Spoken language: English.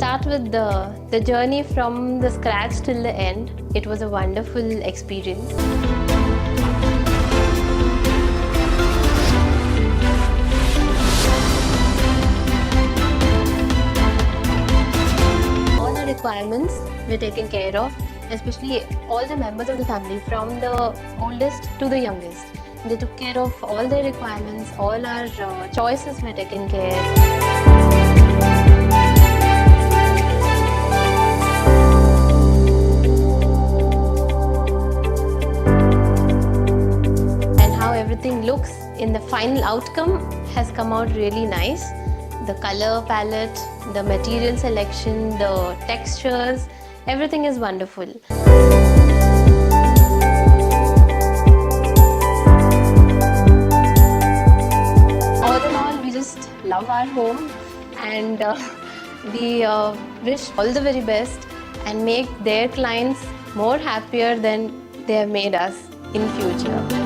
start with the journey from the scratch till the end. It was a wonderful experience. All the requirements were taken care of, especially all the members of the family, from the oldest to the youngest. They took care of all their requirements, all our choices were taken care. Everything looks in the final outcome has come out really nice. The color palette, the material selection, the textures, everything is wonderful. All in all, we just love our home, and we wish all the very best and make their clients more happier than they have made us in future.